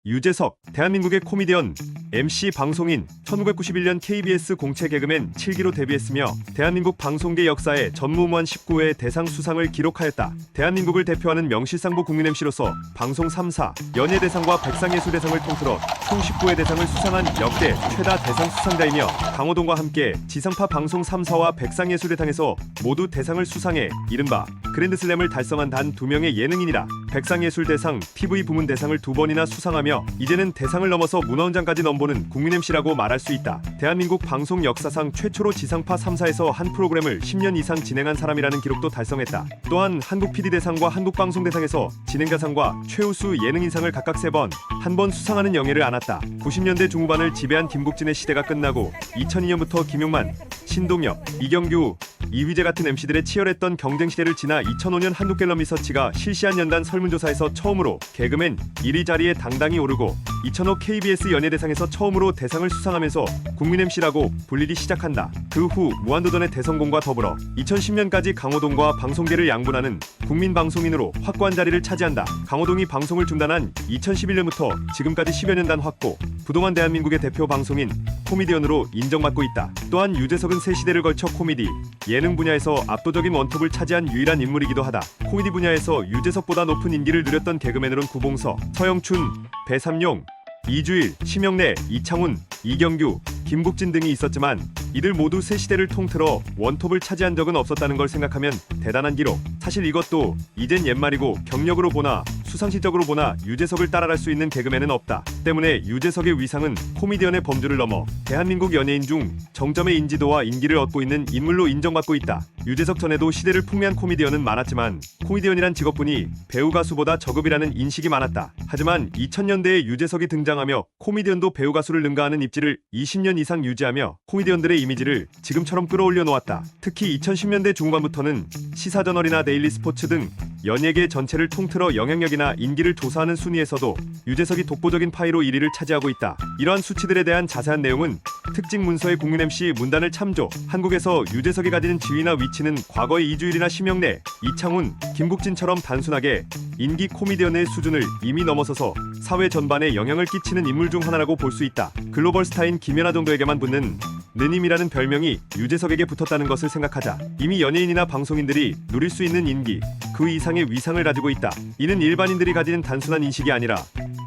유재석, 대한민국의 코미디언, MC 방송인, 1991년 KBS 공채 개그맨 7기로 데뷔했으며 대한민국 방송계 역사에 전무후무한 19회 대상 수상을 기록하였다. 대한민국을 대표하는 명실상부 국민 MC로서 방송 3사, 연예대상과 백상예술대상을 통틀어 총 19회 대상을 수상한 역대 최다 대상 수상자이며 강호동과 함께 지상파 방송 3사와 백상예술대상에서 모두 대상을 수상해 이른바 그랜드슬램을 달성한 단 2명의 예능인이라. 백상예술대상, TV 부문 대상을 2번이나 수상하며 이제는 대상을 넘어서 문화훈장까지 넘보는 국민 MC라고 말할 수 있다. 대한민국 방송 역사상 최초로 지상파 3사에서 한 프로그램을 10년 이상 진행한 사람이라는 기록도 달성했다. 또한 한국 PD대상과 한국방송대상에서 진행자상과 최우수 예능인상을 각각 3번, 한 번 수상하는 영예를 안았다. 90년대 중후반을 지배한 김국진의 시대가 끝나고 2002년부터 김용만, 신동엽, 이경규, 이휘재 같은 MC들의 치열했던 경쟁 시대를 지나 2005년 한국갤럽리서치가 실시한 연단 설문조사에서 처음으로 개그맨 1위 자리에 당당히 오르고 2005 KBS 연예대상에서 처음으로 대상을 수상하면서 국민 MC라고 불리기 시작한다. 그 후 무한도전의 대성공과 더불어 2010년까지 강호동과 방송계를 양분하는 국민 방송인으로 확고한 자리를 차지한다. 강호동이 방송을 중단한 2011년부터 지금까지 10여 년단 확고, 부동안 대한민국의 대표 방송인, 코미디언으로 인정받고 있다. 또한 유재석은 새 시대를 걸쳐 코미디, 예능 분야에서 압도적인 원톱을 차지한 유일한 인물이기도 하다. 코미디 분야에서 유재석보다 높은 인기를 누렸던 개그맨으로는 구봉서, 서영춘, 배삼룡, 이주일, 심영래, 이창훈, 이경규, 김국진 등이 있었지만 이들 모두 새 시대를 통틀어 원톱을 차지한 적은 없었다는 걸 생각하면 대단한 기록. 사실 이것도 이젠 옛말이고 경력으로 보나 수상실적으로 보나 유재석을 따라갈 수 있는 개그맨은 없다. 때문에 유재석의 위상은 코미디언의 범주를 넘어 대한민국 연예인 중 정점의 인지도와 인기를 얻고 있는 인물로 인정받고 있다. 유재석 전에도 시대를 풍미한 코미디언은 많았지만 코미디언이란 직업군이 배우 가수보다 저급이라는 인식이 많았다. 하지만 2000년대에 유재석이 등장하며 코미디언도 배우 가수를 능가하는 입지를 20년 이상 유지하며 코미디언들의 이미지를 지금처럼 끌어올려 놓았다. 특히 2010년대 중반부터는 시사저널이나 데일리 스포츠 등 연예계 전체를 통틀어 영향력이나 인기를 조사하는 순위에서도 유재석이 독보적인 파이로 1위를 차지하고 있다. 이러한 수치들에 대한 자세한 내용은 특징 문서의 국민 MC 문단을 참조. 한국에서 유재석이 가지는 지위나 위치는 과거의 이주일이나 심영래, 이창훈, 김국진처럼 단순하게 인기 코미디언의 수준을 이미 넘어서서 사회 전반에 영향을 끼치는 인물 중 하나라고 볼 수 있다. 글로벌 스타인 김연아 정도에게만 붙는 느님이라는 별명이 유재석에게 붙었다는 것을 생각하자 이미 연예인이나 방송인들이 누릴 수 있는 인기, 그 이상의 위상을 가지고 있다. 이는 일반인들이 가지는 단순한 인식이 아니라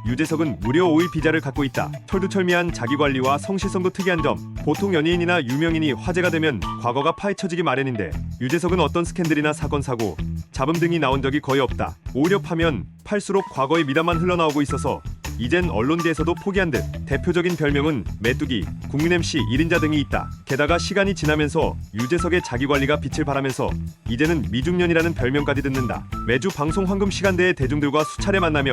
유재석은 무려 5일 비자를 갖고 있다. 철두철미한 자기관리와 성실성도 특이한 점. 보통 연예인이나 유명인이 화제가 되면 과거가 파헤쳐지기 마련인데 유재석은 어떤 스캔들이나 사건 사고, 잡음 등이 나온 적이 거의 없다. 오히려 파면 팔수록 과거의 미담만 흘러나오고 있어서 이젠 언론계에서도 포기한 듯. 대표적인 별명은 메뚜기, 국민 MC 1인자 등이 있다. 게다가 시간이 지나면서 유재석의 자기관리가 빛을 발하면서 이제는 미중년이라는 별명까지 듣는다. 매주 방송 황금 시간대에 대중들과 수차례 만나며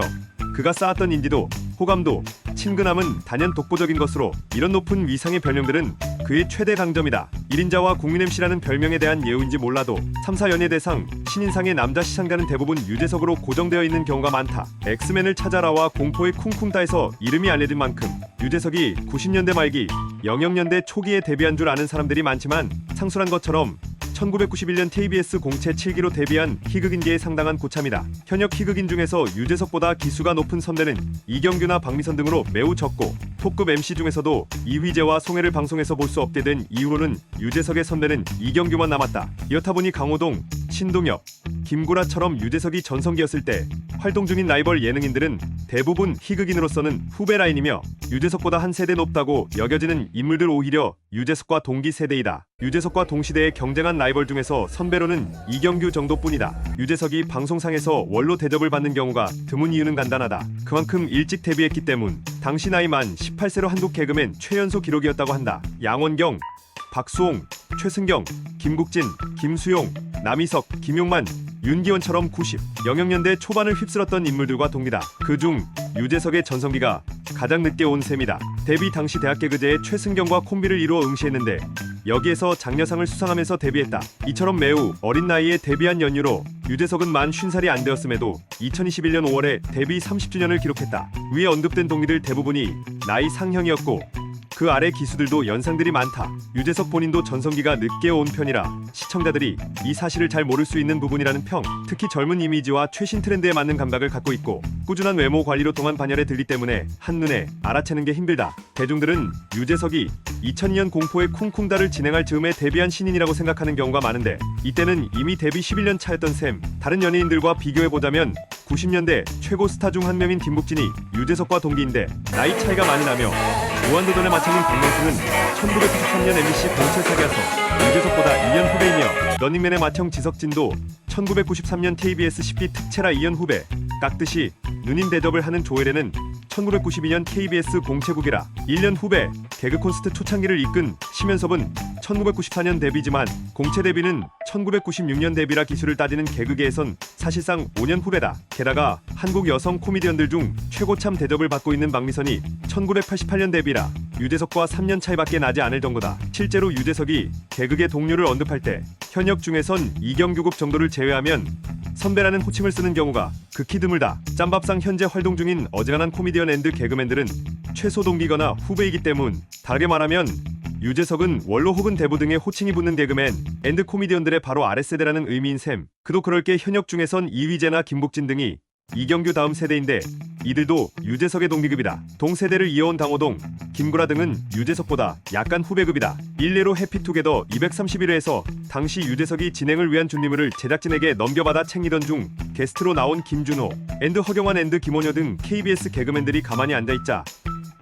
그가 쌓았던 인지도, 호감도, 친근함은 단연 독보적인 것으로 이런 높은 위상의 별명들은 그의 최대 강점이다. 1인자와 국민 MC라는 별명에 대한 예우인지 몰라도 3사 연예대상, 신인상의 남자 시상자는 대부분 유재석으로 고정되어 있는 경우가 많다. 엑스맨을 찾아라와 공포의 쿵쿵따에서 이름이 알려진 만큼 유재석이 90년대 말기, 00년대 초기에 데뷔한 줄 아는 사람들이 많지만 상술한 것처럼 1991년 KBS 공채 7기로 데뷔한 희극인계의 상당한 고참이다. 현역 희극인 중에서 유재석보다 기수가 높은 선배는 이경규나 박미선 등으로 매우 적고 톱급 MC 중에서도 이휘재와 송혜를 방송에서 볼 수 없게 된 이후로는 유재석의 선배는 이경규만 남았다. 이렇다 보니 강호동, 신동엽, 김구라처럼 유재석이 전성기였을 때 활동 중인 라이벌 예능인들은 대부분 희극인으로서는 후배 라인이며 유재석보다 한 세대 높다고 여겨지는 인물들 오히려 유재석과 동기 세대이다. 유재석과 동시대에 경쟁한 라이벌 중에서 선배로는 이경규 정도뿐이다. 유재석이 방송상에서 원로 대접을 받는 경우가 드문 이유는 간단하다. 그만큼 일찍 데뷔했기 때문. 당시 나이만 18세로 한국 개그맨 최연소 기록이었다고 한다. 양원경, 박수홍, 최승경, 김국진, 김수용, 남희석, 김용만, 윤기원처럼 90, 00년대 초반을 휩쓸었던 인물들과 동기다. 그중 유재석의 전성기가 가장 늦게 온 셈이다. 데뷔 당시 대학 개그제의 최승경과 콤비를 이루어 응시했는데 여기에서 장려상을 수상하면서 데뷔했다. 이처럼 매우 어린 나이에 데뷔한 연유로 유재석은 만 50살이 안 되었음에도 2021년 5월에 데뷔 30주년을 기록했다. 위에 언급된 동기들 대부분이 나이 상형이었고 그 아래 기수들도 연상들이 많다. 유재석 본인도 전성기가 늦게 온 편이라 시청자들이 이 사실을 잘 모를 수 있는 부분이라는 평. 특히 젊은 이미지와 최신 트렌드에 맞는 감각을 갖고 있고 꾸준한 외모 관리로 통한 반열에 들리 때문에 한눈에 알아채는 게 힘들다. 대중들은 유재석이 2002년 공포의 쿵쿵다를 진행할 즈음에 데뷔한 신인이라고 생각하는 경우가 많은데 이때는 이미 데뷔 11년 차였던 셈. 다른 연예인들과 비교해보자면 90년대 최고 스타 중 한 명인 김국진이 유재석과 동기인데 나이 차이가 많이 나며 무한도전의 마청인 박명수는 1993년 MBC 공채 사기아서 유재석보다 2년 후배이며 런닝맨의 마청 지석진도 1993년 KBS 10기 특채라 2년 후배. 깍듯이 누님 대접을 하는 조혜련은 1992년 KBS 공채국이라 1년 후배. 개그 콘서트 초창기를 이끈 심연섭은 1994년 데뷔지만 공채 데뷔는 1996년 데뷔라 기술을 따지는 개그계에선 사실상 5년 후배다. 게다가 한국 여성 코미디언들 중 최고참 대접을 받고 있는 박미선이 1988년 데뷔라 유재석과 3년 차이밖에 나지 않을 정도다. 실제로 유재석이 개그계 동료를 언급할 때 현역 중에선 이경규급 정도를 제외하면 선배라는 호칭을 쓰는 경우가 극히 드물다. 짬밥상 현재 활동 중인 어지간한 코미디언 앤드 개그맨들은 최소 동기거나 후배이기 때문. 다르게 말하면 유재석은 원로 혹은 대부 등의 호칭이 붙는 개그맨 앤드 코미디언들의 바로 아랫세대라는 의미인 셈. 그도 그럴 게 현역 중에선 이휘재나 김복진 등이 이경규 다음 세대인데 이들도 유재석의 동기급이다. 동세대를 이어온 강호동, 김구라 등은 유재석보다 약간 후배급이다. 일례로 해피투게더 231회에서 당시 유재석이 진행을 위한 준비물을 제작진에게 넘겨받아 챙기던 중 게스트로 나온 김준호, 앤드 허경환 앤드 김원효 등 KBS 개그맨들이 가만히 앉아있자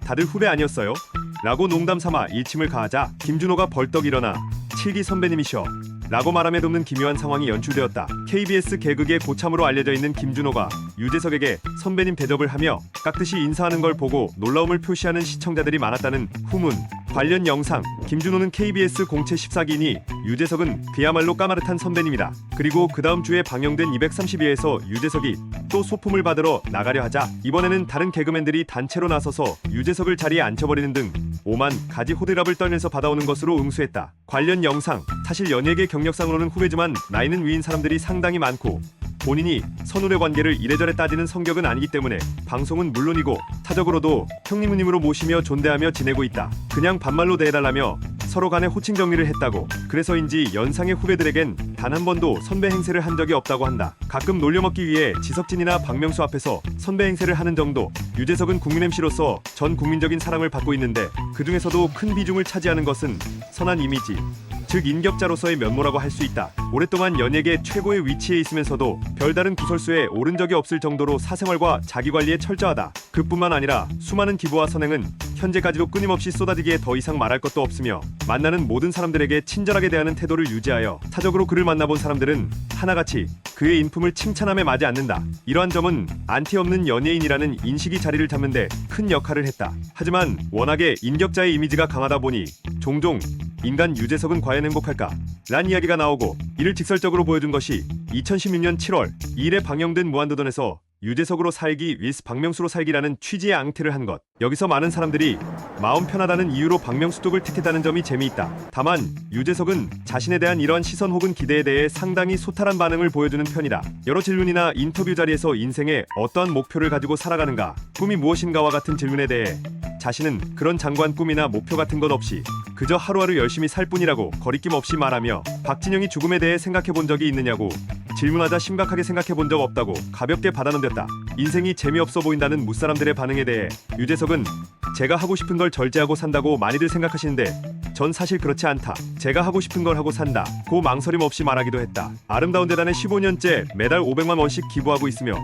다들 후배 아니었어요? 라고 농담삼아 일침을 가하자 김준호가 벌떡 일어나 7기 선배님이셔 라고 말함에 돕는 기묘한 상황이 연출되었다. KBS 개그계 고참으로 알려져 있는 김준호가 유재석에게 선배님 대접을 하며 깍듯이 인사하는 걸 보고 놀라움을 표시하는 시청자들이 많았다는 후문. 관련 영상. 김준호는 KBS 공채 14기니 유재석은 그야말로 까마르탄 선배님이다. 그리고 그 다음 주에 방영된 232회에서 유재석이 또 소품을 받으러 나가려 하자 이번에는 다른 개그맨들이 단체로 나서서 유재석을 자리에 앉혀버리는 등 오만 가지 호들갑을 떨면서 받아오는 것으로 응수했다. 관련 영상. 사실 연예계 경력상으로는 후배지만 나이는 위인 사람들이 상당히 많고 본인이 선후배 관계를 이래저래 따지는 성격은 아니기 때문에 방송은 물론이고 사적으로도 형님 누님으로 모시며 존대하며 지내고 있다. 그냥 반말로 대해달라며 서로 간에 호칭 정리를 했다고. 그래서인지 연상의 후배들에겐 단 한 번도 선배 행세를 한 적이 없다고 한다. 가끔 놀려먹기 위해 지석진이나 박명수 앞에서 선배 행세를 하는 정도. 유재석은 국민 MC로서 전 국민적인 사랑을 받고 있는데 그 중에서도 큰 비중을 차지하는 것은 선한 이미지, 즉 인격자로서의 면모라고 할 수 있다. 오랫동안 연예계 최고의 위치에 있으면서도 별다른 구설수에 오른 적이 없을 정도로 사생활과 자기관리에 철저하다. 그뿐만 아니라 수많은 기부와 선행은 현재까지도 끊임없이 쏟아지기에 더 이상 말할 것도 없으며 만나는 모든 사람들에게 친절하게 대하는 태도를 유지하여 사적으로 그를 만나본 사람들은 하나같이 그의 인품을 칭찬함에 마지 않는다. 이러한 점은 안티 없는 연예인이라는 인식이 자리를 잡는 데 큰 역할을 했다. 하지만 워낙에 인격자의 이미지가 강하다 보니 종종 인간 유재석은 과연 행복할까? 란 이야기가 나오고 이를 직설적으로 보여준 것이 2016년 7월 2일에 방영된 무한도전에서 유재석으로 살기 vs 박명수로 살기라는 취지의 앙태를 한 것. 여기서 많은 사람들이 마음 편하다는 이유로 박명수 쪽을 택했다는 점이 재미있다. 다만 유재석은 자신에 대한 이러한 시선 혹은 기대에 대해 상당히 소탈한 반응을 보여주는 편이다. 여러 질문이나 인터뷰 자리에서 인생에 어떠한 목표를 가지고 살아가는가, 꿈이 무엇인가와 같은 질문에 대해 자신은 그런 장관 꿈이나 목표 같은 것 없이 그저 하루하루 열심히 살 뿐이라고 거리낌 없이 말하며 박진영이 죽음에 대해 생각해 본 적이 있느냐고 질문하자 심각하게 생각해 본 적 없다고 가볍게 받아넘겼다. 인생이 재미없어 보인다는 무사람들의 반응에 대해 유재석은 제가 하고 싶은 걸 절제하고 산다고 많이들 생각하시는데 전 사실 그렇지 않다. 제가 하고 싶은 걸 하고 산다. 고 망설임 없이 말하기도 했다. 아름다운 대단에 15년째 매달 500만 원씩 기부하고 있으며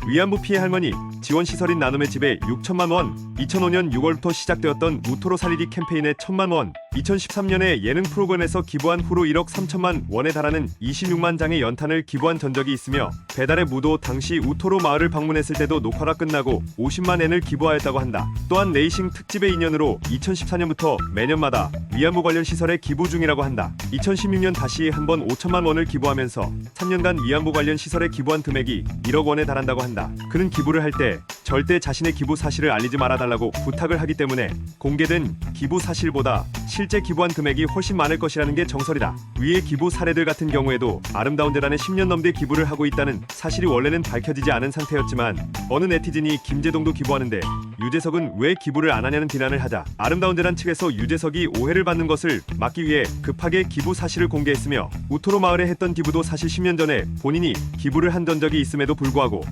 위안부 피해 할머니 지원시설인 나눔의 집에 6천만 원, 2005년 6월부터 시작되었던 무토로 살리기 캠페인에 1천만 원, 2013년에 예능 프로그램에서 기부한 후로 1억 3천만 원에 달하는 26만 장의 연탄을 기부한 전적이 있으며 배달의 무도 당시 우토로 마을을 방문했을 때도 녹화가 끝나고 50만 엔을 기부하였다고 한다. 또한 레이싱 특집의 인연으로 2014년부터 매년마다 위안부 관련 시설에 기부 중이라고 한다. 2016년 다시 한번 5천만 원을 기부하면서 3년간 위안부 관련 시설에 기부한 금액이 1억 원에 달한다고 한다. 그는 기부를 할 때 절대 자신의 기부 사실을 알리지 말아달라고 부탁을 하기 때문에 공개된 기부 사실보다 실제 기부한 금액이 훨씬 많을 것이라는 게 정설이다. 위의 기부 사례들 같은 경우에도 아름다운 재단에 10년 넘게 기부를 하고 있다는 사실이 원래는 밝혀지지 않은 상태였지만 어느 네티즌이 김재동도 기부하는데 유재석은 왜 기부를 안 하냐는 비난을 하자 아름다운 재단 측에서 유재석이 오해를 받는 것을 막기 위해 급하게 기부 사실을 공개했으며 우토로 마을에 했던 기부도 사실 10년 전에 본인이 기부를 한 적이 있음에도 불구하고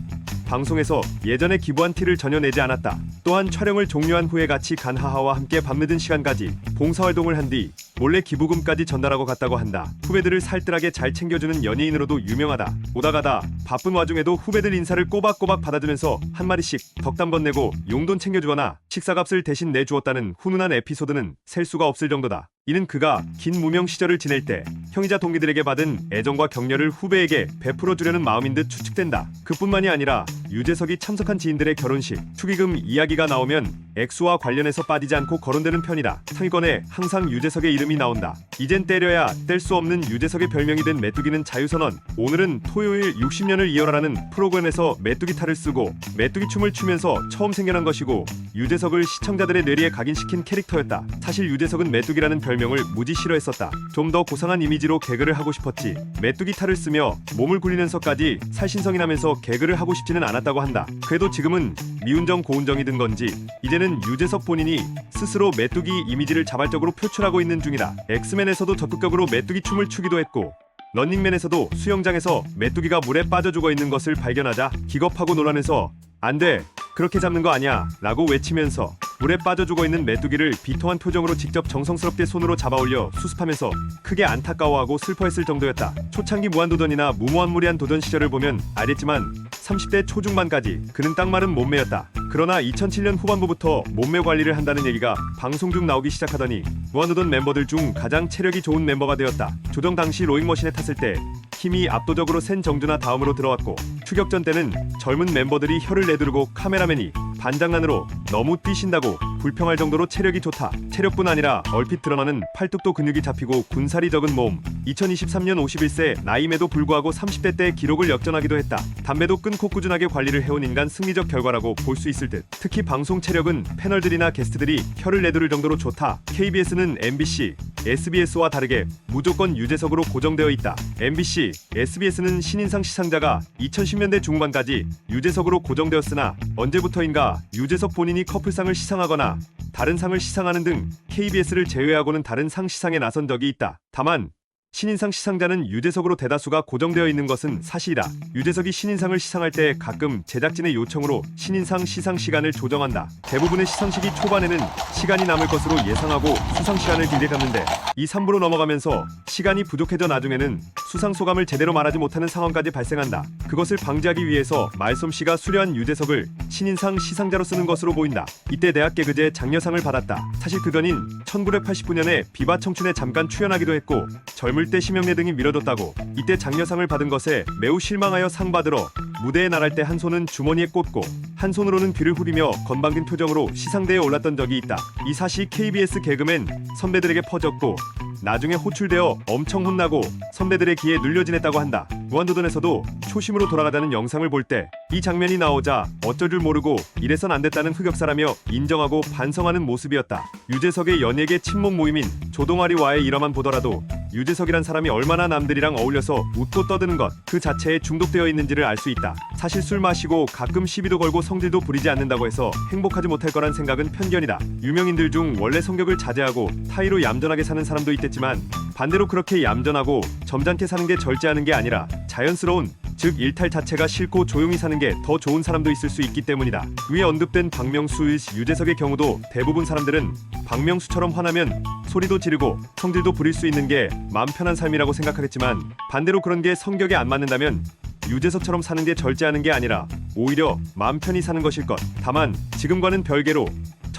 방송에서 예전에 기부한 티를 전혀 내지 않았다. 또한 촬영을 종료한 후에 같이 간 하하와 함께 밤늦은 시간까지 봉사활동을 한 뒤 몰래 기부금까지 전달하고 갔다고 한다. 후배들을 살뜰하게 잘 챙겨주는 연예인으로도 유명하다. 오다 가다 바쁜 와중에도 후배들 인사를 꼬박꼬박 받아주면서 한 마리씩 덕담 건네고 용돈 챙겨주거나 식사값을 대신 내주었다는 훈훈한 에피소드는 셀 수가 없을 정도다. 이는 그가 긴 무명 시절을 지낼 때 형이자 동기들에게 받은 애정과 격려를 후배에게 베풀어 주려는 마음인 듯 추측된다. 그뿐만이 아니라 유재석이 참석한 지인들의 결혼식, 축의금 이야기가 나오면 액수와 관련해서 빠지지 않고 거론되는 편이다. 상위권에 항상 유재석의 이름이 나온다. 이젠 때려야 뗄 수 없는 유재석의 별명이 된 메뚜기는 자유선언. 오늘은 토요일 60년을 이어라라는 프로그램에서 메뚜기 탈을 쓰고 메뚜기 춤을 추면서 처음 생겨난 것이고 유재석을 시청자들의 뇌리에 각인시킨 캐릭터였다. 사실 유재석은 메뚜기라는 별명을 무지 싫어했었다. 좀 더 고상한 이미지로 개그를 하고 싶었지. 메뚜기 탈을 쓰며 몸을 굴리면서까지 살신성이 나면서 개그를 하고 싶지는 않았다고 한다. 그래도 지금은 미운정 고운정이 든 건지 이제는 유재석 본인이 스스로 메뚜기 이미지를 자발적으로 표출하고 있는 중이다. 엑스맨에서도 적극적으로 메뚜기 춤을 추기도 했고 런닝맨에서도 수영장에서 메뚜기가 물에 빠져 죽어 있는 것을 발견하자 기겁하고 놀라면서 안 돼! 그렇게 잡는 거 아니야! 라고 외치면서 물에 빠져 죽어 있는 메뚜기를 비통한 표정으로 직접 정성스럽게 손으로 잡아올려 수습하면서 크게 안타까워하고 슬퍼했을 정도였다. 초창기 무한도전이나 무모한무리한 도전 시절을 보면 알겠지만 30대 초중반까지 그는 딱 마른 몸매였다. 그러나 2007년 후반부부터 몸매 관리를 한다는 얘기가 방송 중 나오기 시작하더니 무한도전 멤버들 중 가장 체력이 좋은 멤버가 되었다. 조정 당시 로잉머신에 탔을 때 힘이 압도적으로 센 정준하 다음으로 들어왔고 추격전 때는 젊은 멤버들이 혀를 내두르고 카메라맨이 반장난으로 너무 뛰신다고 불평할 정도로 체력이 좋다. 체력뿐 아니라 얼핏 드러나는 팔뚝도 근육이 잡히고 군살이 적은 몸. 2023년 51세 나임에도 불구하고 30대 때 기록을 역전하기도 했다. 담배도 끊고 꾸준하게 관리를 해온 인간 승리적 결과라고 볼 수 있을 듯. 특히 방송 체력은 패널들이나 게스트들이 혀를 내두를 정도로 좋다. KBS는 MBC, SBS와 다르게 무조건 유재석으로 고정되어 있다. MBC, SBS는 신인상 시상자가 2010년대 중반까지 유재석으로 고정되었으나 언제부터인가 유재석 본인이 커플상을 시상하거나 다른 상을 시상하는 등 KBS를 제외하고는 다른 상 시상에 나선 적이 있다. 다만 신인상 시상자는 유재석으로 대다수가 고정되어 있는 것은 사실이다. 유재석이 신인상을 시상할 때 가끔 제작진의 요청으로 신인상 시상 시간을 조정한다. 대부분의 시상식이 초반에는 시간이 남을 것으로 예상하고 수상 시간을 길게 잡는데 2, 3부로 넘어가면서 시간이 부족해져 나중에는 수상 소감을 제대로 말하지 못하는 상황까지 발생한다. 그것을 방지하기 위해서 말솜씨가 수려한 유재석을 신인상 시상자로 쓰는 것으로 보인다. 이때 대학개그제 장려상을 받았다. 사실 그 전인 1989년에 비바 청춘에 잠깐 출연하기도 했고 젊을 때 심형래 등이 밀어줬다고 이때 장려상을 받은 것에 매우 실망하여 상 받으러 무대에 나갈 때 한 손은 주머니에 꽂고 한 손으로는 귀를 후리며 건방진 표정으로 시상대에 올랐던 적이 있다. 이 사실이 KBS 개그맨 선배들에게 퍼졌고 나중에 호출되어 엄청 혼나고 선배들의 귀에 눌려 지냈다고 한다. 무한도전에서도 초심으로 돌아가자는 영상을 볼 때 이 장면이 나오자 어쩔 줄 모르고 이래선 안 됐다는 흑역사라며 인정하고 반성하는 모습이었다. 유재석의 연예계 친목 모임인 조동아리와의 일화만 보더라도 유재석이란 사람이 얼마나 남들이랑 어울려서 웃고 떠드는 것 그 자체에 중독되어 있는지를 알 수 있다. 사실 술 마시고 가끔 시비도 걸고 성질도 부리지 않는다고 해서 행복하지 못할 거란 생각은 편견이다. 유명인들 중 원래 성격을 자제하고 타의로 얌전하게 사는 사람도 있겠지만 반대로 그렇게 얌전하고 점잖게 사는 게 절제하는 게 아니라 자연스러운 즉 일탈 자체가 싫고 조용히 사는 게 더 좋은 사람도 있을 수 있기 때문이다. 위에 언급된 박명수, 유재석의 경우도 대부분 사람들은 박명수처럼 화나면 소리도 지르고 성질도 부릴 수 있는 게 마음 편한 삶이라고 생각하겠지만 반대로 그런 게 성격에 안 맞는다면 유재석처럼 사는 게 절제하는 게 아니라 오히려 마음 편히 사는 것일 것. 다만 지금과는 별개로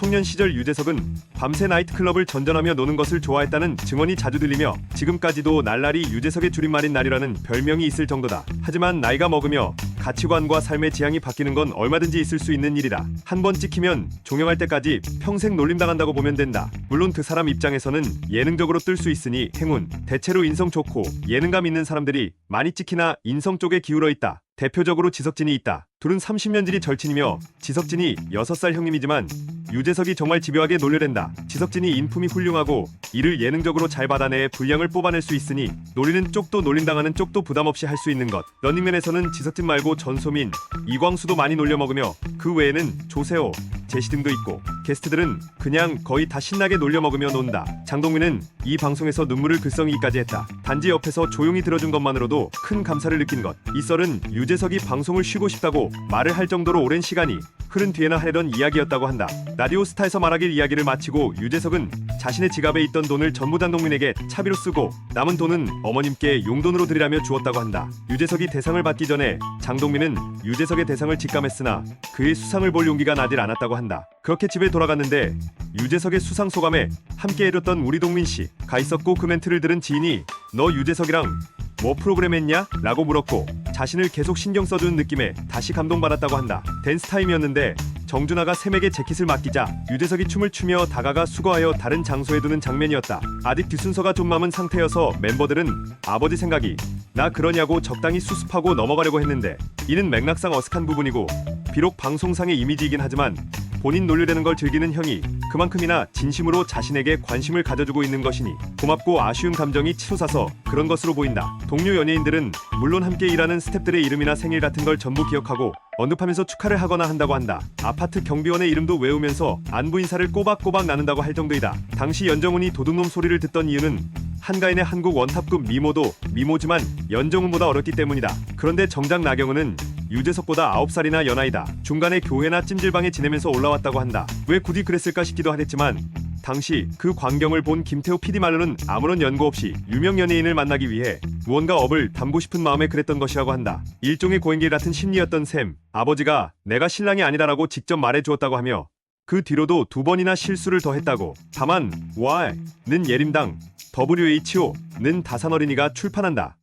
청년 시절 유재석은 밤새 나이트클럽을 전전하며 노는 것을 좋아했다는 증언이 자주 들리며 지금까지도 날라리 유재석의 줄임말인 나리라는 별명이 있을 정도다. 하지만 나이가 먹으며 가치관과 삶의 지향이 바뀌는 건 얼마든지 있을 수 있는 일이다. 한 번 찍히면 종영할 때까지 평생 놀림당한다고 보면 된다. 물론 그 사람 입장에서는 예능적으로 뜰 수 있으니 행운. 대체로 인성 좋고 예능감 있는 사람들이 많이 찍히나 인성 쪽에 기울어 있다. 대표적으로 지석진이 있다. 둘은 30년지기 절친이며 지석진이 6살 형님이지만 유재석이 정말 집요하게 놀려댄다. 지석진이 인품이 훌륭하고 이를 예능적으로 잘 받아내 분량을 뽑아낼 수 있으니 노리는 쪽도 놀림당하는 쪽도 부담없이 할 수 있는 것. 런닝맨에서는 지석진 말고 전소민, 이광수도 많이 놀려먹으며 그 외에는 조세호, 제시 등도 있고 게스트들은 그냥 거의 다 신나게 놀려먹으며 논다. 장동민은 이 방송에서 눈물을 글썽이기까지 했다. 단지 옆에서 조용히 들어준 것만으로도 큰 감사를 느낀 것. 이 썰은 유재석이 방송을 쉬고 싶다고 말을 할 정도로 오랜 시간이 흐른 뒤에나 하려던 이야기였다고 한다. 라디오 스타에서 말하길 이야기를 마치고 유재석은 자신의 지갑에 있던 돈을 전부 장동민에게 차비로 쓰고 남은 돈은 어머님께 용돈으로 드리라며 주었다고 한다. 유재석이 대상을 받기 전에 장동민은 유재석의 대상을 직감했으나 그의 수상을 볼 용기가 나질 않았다고 한다. 그렇게 집에 돌아갔는데 유재석의 수상 소감에 함께 해줬던 우리 동민씨 가 있었고 그 멘트를 들은 지인이 너 유재석이랑 뭐 프로그램 했냐? 라고 물었고 자신을 계속 신경 써주는 느낌에 다시 감동받았다고 한다. 댄스 타임이었는데 정준하가 샘에게 재킷을 맡기자 유재석이 춤을 추며 다가가 수거하여 다른 장소에 두는 장면이었다. 아직 뒷순서가 좀 남은 상태여서 멤버들은 아버지 생각이 나 그러냐고 적당히 수습하고 넘어가려고 했는데 이는 맥락상 어색한 부분이고 비록 방송상의 이미지이긴 하지만 본인 놀려대는 걸 즐기는 형이 그만큼이나 진심으로 자신에게 관심을 가져주고 있는 것이니 고맙고 아쉬운 감정이 치솟아서 그런 것으로 보인다. 동료 연예인들은 물론 함께 일하는 스태프들의 이름이나 생일 같은 걸 전부 기억하고 언급하면서 축하를 하거나 한다고 한다. 아파트 경비원의 이름도 외우면서 안부 인사를 꼬박꼬박 나눈다고 할 정도이다. 당시 연정훈이 도둑놈 소리를 듣던 이유는 한가인의 한국 원탑급 미모도 미모지만 연정훈보다 어렸기 때문이다. 그런데 정작 나경은은 유재석보다 9살이나 연하이다. 중간에 교회나 찜질방에 지내면서 올라왔다고 한다. 왜 굳이 그랬을까 싶기도 하겠지만 당시 그 광경을 본 김태호 PD 말로는 아무런 연고 없이 유명 연예인을 만나기 위해 무언가 업을 담고 싶은 마음에 그랬던 것이라고 한다. 일종의 고행길 같은 심리였던 셈. 아버지가 내가 신랑이 아니다라고 직접 말해주었다고 하며 그 뒤로도 2번이나 실수를 더 했다고. 다만 Y는 예림당, WHO는 다산어린이가 출판한다.